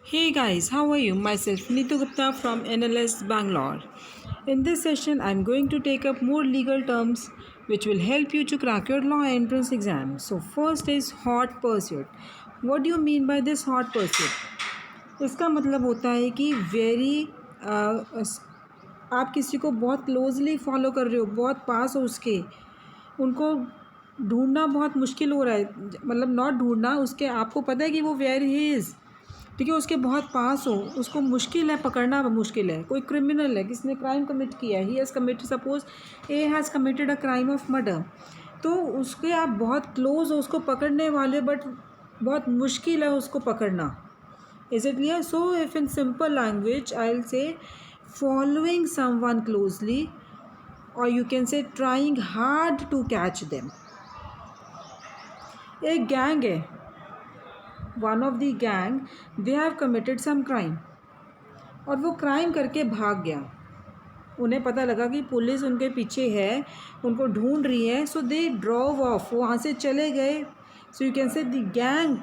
Hey guys, how are you? Myself Neetu Gupta from NLS Bangalore. In this session, I'm going to take up more legal terms which will help you to crack your law entrance exam. So, first is hot pursuit. What do you mean by this hot pursuit? इसका मतलब होता है कि आप किसी को बहुत closely follow कर रहे हो, बहुत पास हो उसके, उनको ढूंढना बहुत मुश्किल हो रहा है, मतलब नॉट ढूंढना, उसके आपको पता है कि वो वेयर ही इज़, ठीक है, उसके बहुत पास हो, उसको मुश्किल है, पकड़ना मुश्किल है। कोई क्रिमिनल है, किसने क्राइम कमिट किया है, he has committed, suppose A has committed a crime of murder, तो उसके आप बहुत क्लोज हो, उसको पकड़ने वाले, बट बहुत मुश्किल है उसको पकड़ना। Is it clear? So if in simple language I will say following someone closely, और you can say trying hard to catch them. एक गैंग है, one of the gang, they have committed some crime, और वो crime करके भाग गया। उन्हें पता लगा कि पुलिस उनके पीछे है, उनको ढूंढ रही है, सो दे ड्रॉव ऑफ, वो वहाँ से चले गए। So you can say the gang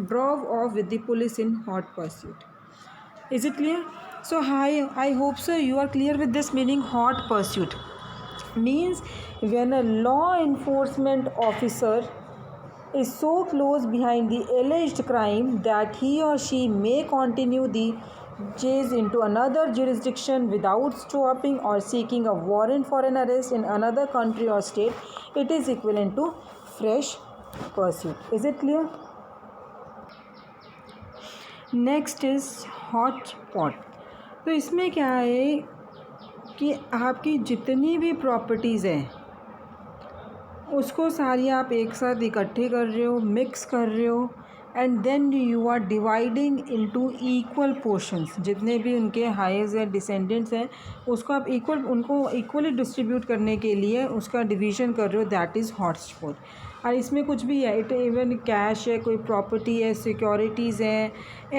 drove off with the police in hot pursuit. Is it clear? So I hope so you are clear with this meaning. Hot pursuit means when a law enforcement officer is so close behind the alleged crime that he or she may continue the chase into another jurisdiction without stopping or seeking a warrant for an arrest in another country or state. It is equivalent to fresh pursuit. Is it clear? Next is hot pot. तो इसमें क्या है कि आपकी जितनी भी properties हैं उसको सारी आप एक साथ इकट्ठे कर रहे हो, मिक्स कर रहे हो, and then you are dividing into equal portions. जितने भी उनके हाइज या डिसेंडेंट्स हैं उसको आप उनको इक्वली डिस्ट्रीब्यूट करने के लिए उसका डिवीज़न कर रहे हो, दैट इज़ हॉटस्पॉट। और इसमें कुछ भी है, इट इवन कैश है, कोई प्रॉपर्टी है, सिक्योरिटीज़ हैं,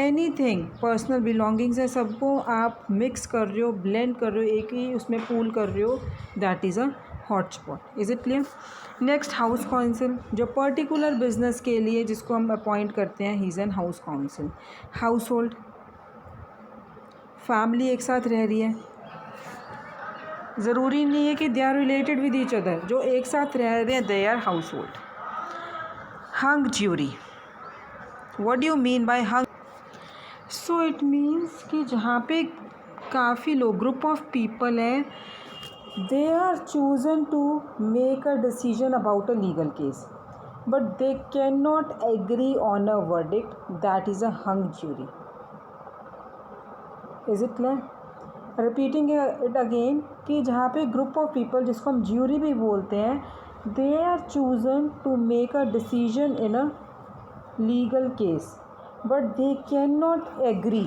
एनीथिंग, पर्सनल बिलोंगिंग्स है, सबको आप मिक्स कर रहे हो, ब्लेंड कर रहे हो, एक ही उसमें पूल कर रहे हो, that is a hotspot. Is it clear? Next, house council, जो पर्टिकुलर बिजनेस के लिए जिसको हम अपॉइंट करते हैं, he is an house council. Household, family एक साथ रह रही है, ज़रूरी नहीं है कि they are related with each other, जो एक साथ रह रहे हैं they are household. Hung jury, what do you mean by hung? So it means कि जहाँ पे काफ़ी लोग, ग्रुप ऑफ पीपल हैं, they are chosen to make a decision about a legal case, but they cannot agree on a verdict, that is a hung jury. Is it clear? Repeating it again कि जहाँ पे group of people, जिसको हम jury भी बोलते हैं, they are chosen to make a decision in a legal case, but they cannot agree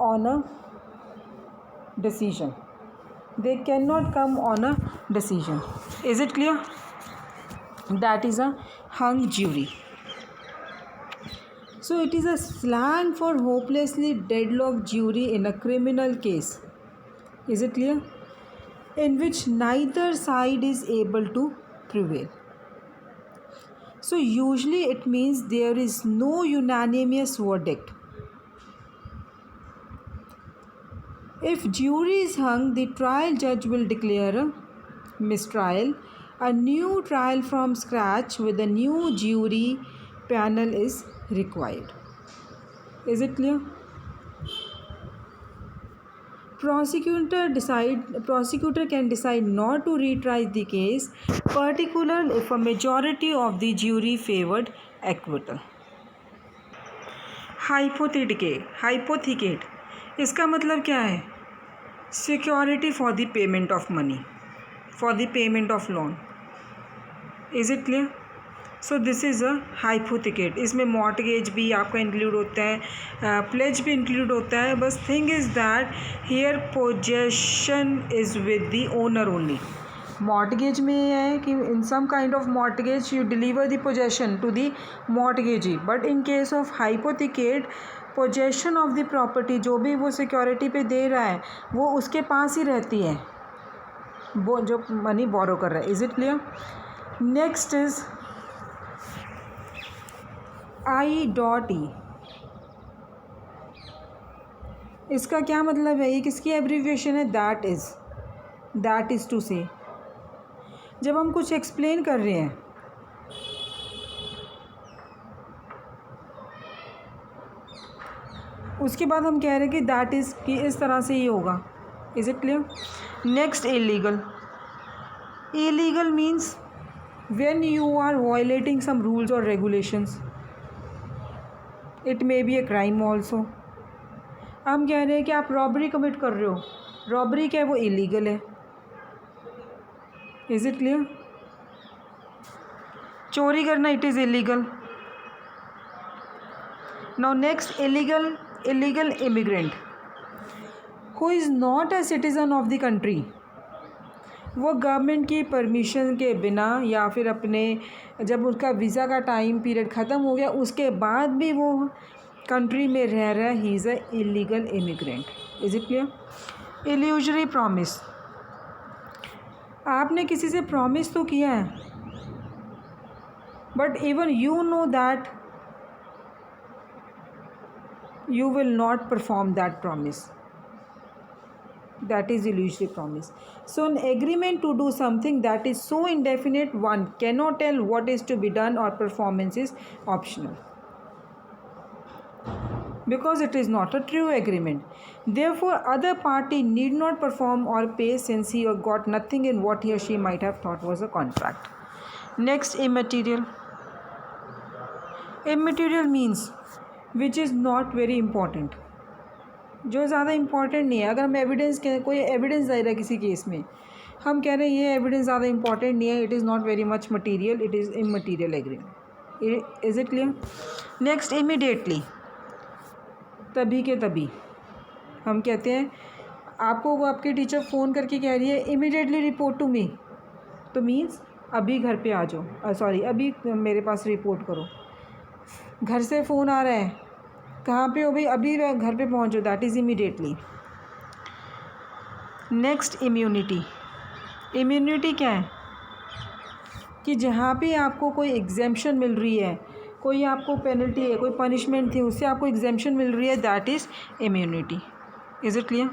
on a decision. They cannot come on a decision. Is it clear? That is a hung jury. So it is a slang for hopelessly deadlocked jury in a criminal case. Is it clear? In which neither side is able to prevail. So usually it means there is no unanimous verdict. If jury is hung, the trial judge will declare a mistrial. A new trial from scratch with a new jury panel is required. Is it clear? Prosecutor can decide not to retry the case, particularly if a majority of the jury favored acquittal. Hypothecate, इसका मतलब क्या है? Security for the payment of money, for the payment of loan. Is it clear? So this is a hypothecate. इसमें mortgage भी आपका include होता है, pledge भी इंक्लूड होता है, बस thing is that here possession is with the owner only. Mortgage में ये है कि in some kind of mortgage you deliver the possession to the mortgagee, but in case of hypothecate, possession of the property, जो भी वो security पे दे रहा है वो उसके पास ही रहती है, वो जो मनी बोरो कर रहा है। Is it clear? Next is I.E. इसका क्या मतलब है? ये किसकी एब्रीविएशन है? दैट इज़ टू से। जब हम कुछ एक्सप्लेन कर रहे हैं उसके बाद हम कह रहे हैं कि दैट इज़ कि इस तरह से ही होगा। Is it clear? Next, illegal. Illegal means when you are violating some rules और regulations, it may be a crime also. हम कह रहे हैं कि आप रॉबरी कमिट कर रहे हो, रॉबरी क्या है? वो इलीगल है। Is it clear? चोरी करना, it is illegal. Now next, illegal immigrant who is not a citizen of the country. वो गवर्नमेंट की परमिशन के बिना या फिर अपने जब उसका वीज़ा का टाइम पीरियड ख़त्म हो गया उसके बाद भी वो कंट्री में रह रहा है, he is a illegal immigrant. Is it clear? Illusory promise, आपने किसी से प्रॉमिस तो किया है but even you know that you will not perform that promise, that is illusory promise. So an agreement to do something that is so indefinite one cannot tell what is to be done or performance is optional because it is not a true agreement. Therefore other party need not perform or pay since he got nothing in what he or she might have thought was a contract. Next, immaterial means which is not very important, जो ज़्यादा important नहीं है। अगर हम evidence कोई evidence दे रहा है किसी केस में, हम कह रहे हैं ये एविडेंस ज़्यादा इम्पॉर्टेंट नहीं है, it is not very much material, it is immaterial agreement. Is it clear? Next, immediately, तभी के तभी। हम कहते हैं आपको वो आपकी टीचर फ़ोन करके कह रही है इमीडिएटली रिपोर्ट टू मी, तो मीन्स अभी घर पे आ जाओ, सॉरी अभी मेरे पास रिपोर्ट करो। घर से फ़ोन आ रहा है, कहाँ पे हो भाई? अभी घर पे पहुँचो, that is immediately. Next, immunity क्या है? कि जहाँ पे आपको कोई एग्जेम्पशन मिल रही है, कोई आपको पेनल्टी है, कोई पनिशमेंट थी, उससे आपको एग्जेम्पशन मिल रही है, that is immunity. Is it clear?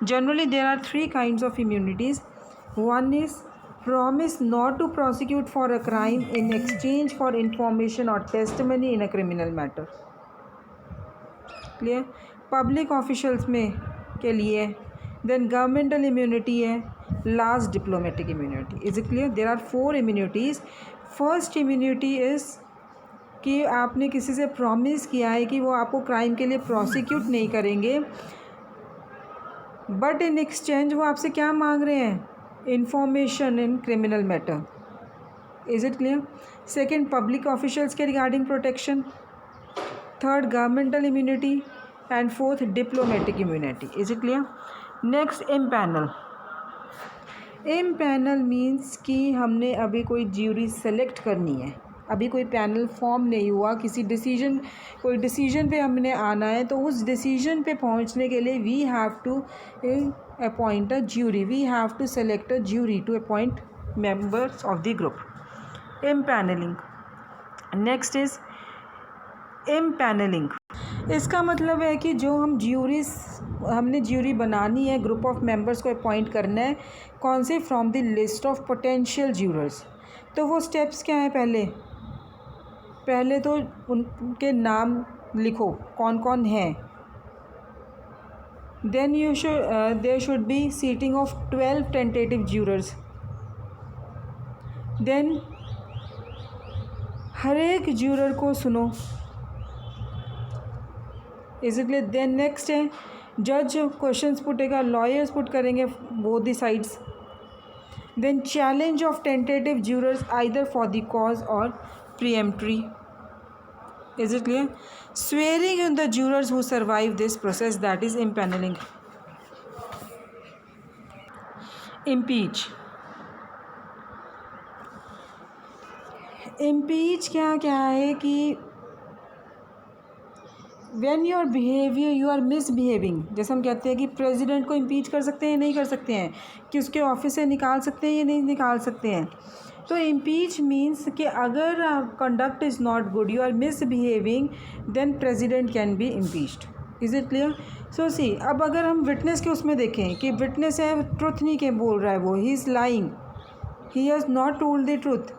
Generally there are 3 kinds of immunities. One is promise not to prosecute for a crime in exchange for information or testimony in a criminal matter. Clear? Public officials में के लिए, then governmental immunity है, last diplomatic immunity. Is it clear? There are 4 immunities. First immunity is कि आपने किसी से promise किया है कि वो आपको crime के लिए prosecute नहीं करेंगे, but in exchange वो आपसे क्या मांग रहे हैं? Information in criminal matter. Is it clear? Second, public officials के regarding protection. Third, governmental immunity. And fourth, diplomatic immunity. Is it clear? Next, impanel. Impanel means कि हमने अभी कोई ज्यूरी सेलेक्ट करनी है, अभी कोई पैनल फॉर्म नहीं हुआ, कोई डिसीजन पे हमने आना है, तो उस डिसीजन पे पहुंचने के लिए we have to appoint a jury, we have to select a jury to appoint members of the group. Impaneling. Next is impaneling. इसका मतलब है कि जो हमने ज्यूरी बनानी है, ग्रुप ऑफ मेंबर्स को अपॉइंट करना है, कौन से? From the list of potential jurors. तो वो स्टेप्स क्या हैं? पहले तो उनके नाम लिखो कौन कौन हैं। Then there should be seating of 12 tentative jurors. Then हर एक juror को सुनो। Is it clear? Then next है judge questions पुटेगा, lawyers पुट करेंगे both the sides. Then challenge of tentative jurors either for the cause or preemptory. Is it clear? Swearing in the jurors who survive this process, that is impaneling. Impeach. Impeach क्या है कि when your behavior you are misbehaving, जैसे हम कहते हैं कि president को impeach कर सकते हैं, नहीं कर सकते हैं, कि उसके ऑफिस से निकाल सकते हैं या नहीं निकाल सकते हैं, तो इम्पीच मीन्स कि अगर conduct is not good, you are misbehaving, then president can be impeached. Is it clear? So see, अब अगर हम विटनेस के उसमें देखें कि विटनेस है, ट्रुथ नहीं के बोल रहा है, वो he is lying, he has not told the truth,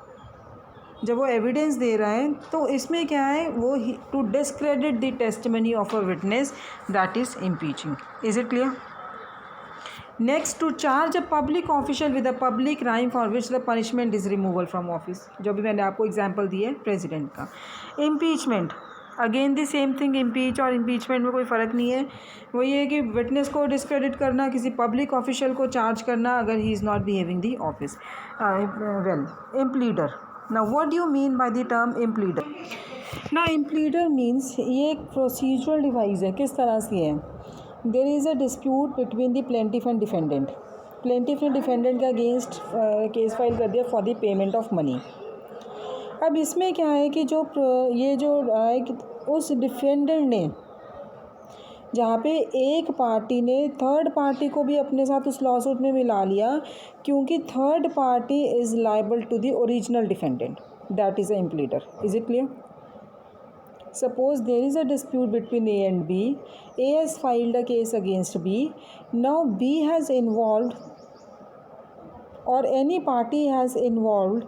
जब वो एविडेंस दे रहा है, तो इसमें क्या है, वो to discredit the testimony of a witness, that is impeaching. Is it clear? Next, to charge a public official with a public crime for which the punishment is removal from office, जो भी मैंने आपको example दिया है president का। Impeachment, again the same thing, impeach और impeachment में कोई फ़र्क नहीं है, वो ये है कि विटनेस को डिस्क्रेडिट करना, किसी पब्लिक ऑफिशियल को चार्ज करना अगर he is not behaving the office well. Impleader, now what do you mean by the term impleader? ना, इम्प्लीडर मीन्स ये एक प्रोसीजरल डिवाइस है। किस तरह से है? There is a dispute between the plaintiff and defendant, plaintiff ने defendant के अगेंस्ट केस फाइल कर दिया for the payment of money. अब इसमें क्या है कि जो ये जो उस डिफेंडेंट ने, जहाँ पे एक पार्टी ने थर्ड पार्टी को भी अपने साथ उस लॉसूट में मिला लिया, क्योंकि third party is liable to the original defendant, that is a impleader. Is it clear? Suppose there is a dispute between A and B. A has filed a case against B. Now B has involved, or any party has involved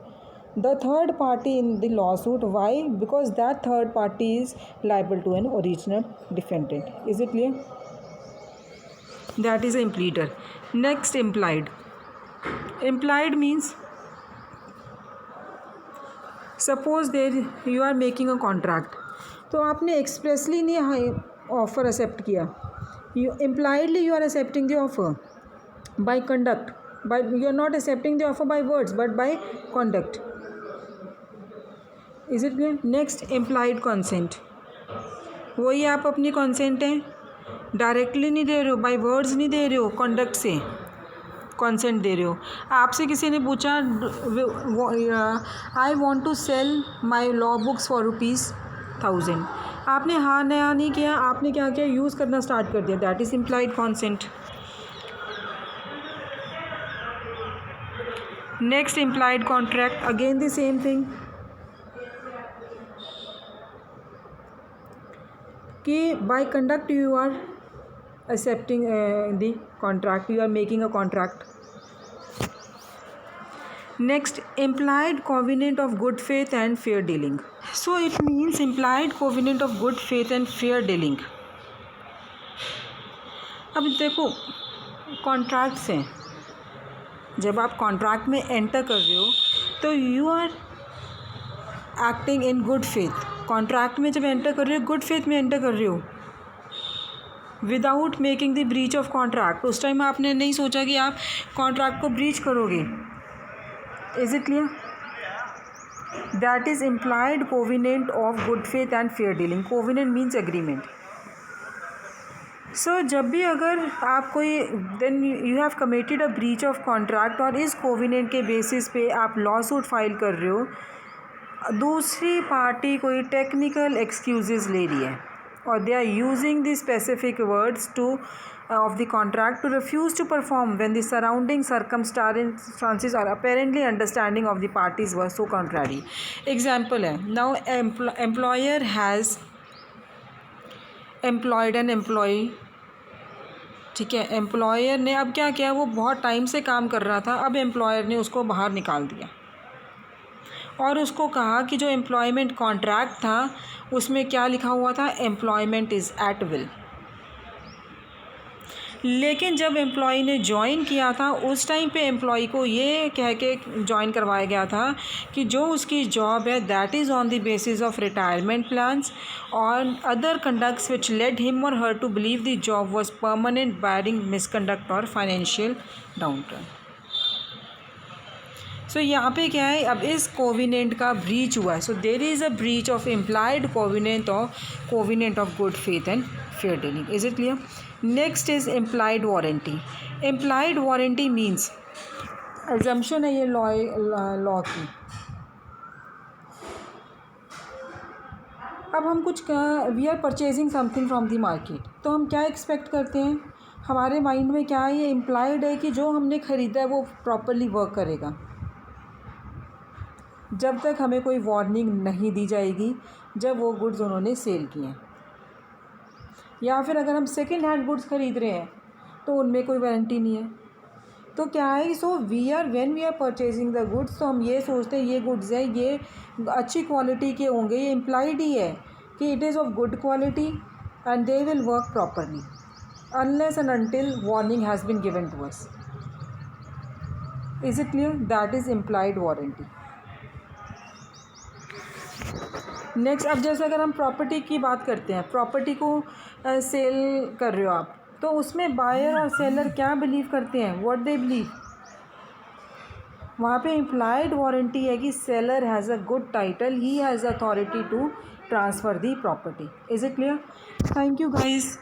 the third party in the lawsuit. Why? Because that third party is liable to an original defendant. Is it clear? That is a impleader. Next, implied. Implied means, suppose there you are making a contract, तो आपने expressly नहीं offer accept किया, you impliedly you are accepting the offer by conduct, by you are not accepting the offer by words but by conduct. Is it clear? Next, implied consent, वही आप अपनी consent हैं, directly नहीं दे रहे हो, by words नहीं दे रहे हो, कंडक्ट से कंसेंट दे रहे हो। आपसे किसी ने पूछा I want to sell my law books for ₹1000, आपने हाँ नया नहीं किया, आपने क्या किया, यूज़ करना स्टार्ट कर दिया, that is implied consent. Next, implied contract, again the same thing, कि by conduct you are accepting the contract, you are making a contract. Next, implied covenant of good faith and fair dealing. So it means implied covenant of good faith and fair dealing. अब देखो, contracts हैं, जब आप contract में enter कर रहे हो तो you are acting in good faith. Contract में जब एंटर कर रहे हो, गुड फेथ में एंटर कर रहे हो, without making the breach of contract. उस टाइम आपने नहीं सोचा कि आप कॉन्ट्रैक्ट को ब्रीच करोगे। Is it clear? That is implied covenant of good faith and fair dealing. Covenant means agreement. So जब भी अगर आप कोई then you have committed a breach of contract और इस covenant के बेसिस पे आप लॉ सूट फाइल कर रहे हो, दूसरी पार्टी कोई टेक्निकल एक्सक्यूजेस ले रही है और they are using the specific words to of the contract to refuse to perform when the surrounding circumstances are apparently understanding of the parties were so contrary. Example है, now employer has employed an employee, ठीक है, employer ने अब क्या किया, वो बहुत time से काम कर रहा था, अब एम्प्लॉयर ने उसको बाहर निकाल दिया और उसको कहा कि जो एम्प्लॉयमेंट कॉन्ट्रैक्ट था उसमें क्या लिखा हुआ था, एम्प्लॉयमेंट इज़ एट विल। लेकिन जब एम्प्लॉई ने ज्वाइन किया था उस टाइम पे एम्प्लॉई को ये कह के ज्वाइन करवाया गया था कि जो उसकी जॉब है that is on the basis of retirement plans और other conducts which led him और her to believe the job was permanent barring misconduct और फाइनेंशियल डाउनटर्न। सो यहाँ पे क्या है, अब इस कोविनेंट का ब्रीच हुआ है, so there is a breach of implied covenant of good faith and fair dealing. Is it clear? Next is implied warranty. Implied warranty means assumption है ये लॉ की। अब हम कुछ we are purchasing something from the market, तो हम क्या expect करते हैं, हमारे माइंड में क्या है, ये इम्प्लाइड है कि जो हमने ख़रीदा है वो प्रॉपरली वर्क करेगा। जब तक हमें कोई वार्निंग नहीं दी जाएगी जब वो गुड्स उन्होंने सेल किए हैं। या फिर अगर हम सेकेंड हैंड गुड्स ख़रीद रहे हैं तो उनमें कोई वारंटी नहीं है। तो क्या है, so when we are purchasing the goods, तो हम ये सोचते हैं ये गुड्स हैं, ये अच्छी क्वालिटी के होंगे, ये इम्प्लाइड ही है कि it is of good quality and they will work properly unless and until warning has been given to us. Is it clear? That is implied warranty. Next, अब जैसे अगर हम प्रॉपर्टी की बात करते हैं, प्रॉपर्टी को सेल कर रहे हो आप, तो उसमें बायर और सेलर क्या बिलीव करते हैं, व्हाट दे बिलीव। वहाँ पे इम्प्लाइड वारंटी है कि seller has a good title, he has authority to transfer the property. Is it clear? Thank you guys.